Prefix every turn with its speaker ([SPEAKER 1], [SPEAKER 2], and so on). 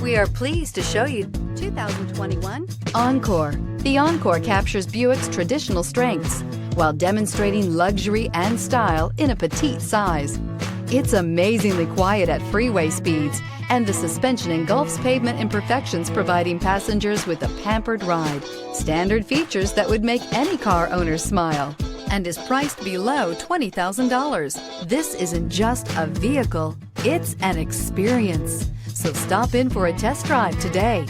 [SPEAKER 1] We are pleased to show you 2021
[SPEAKER 2] Encore. The Encore captures Buick's traditional strengths while demonstrating luxury and style in a petite size. It's amazingly quiet at freeway speeds, and the suspension engulfs pavement imperfections, providing passengers with a pampered ride. Standard features that would make any car owner smile, and is priced below $20,000. This isn't just a vehicle, it's an experience. So stop in for a test drive today.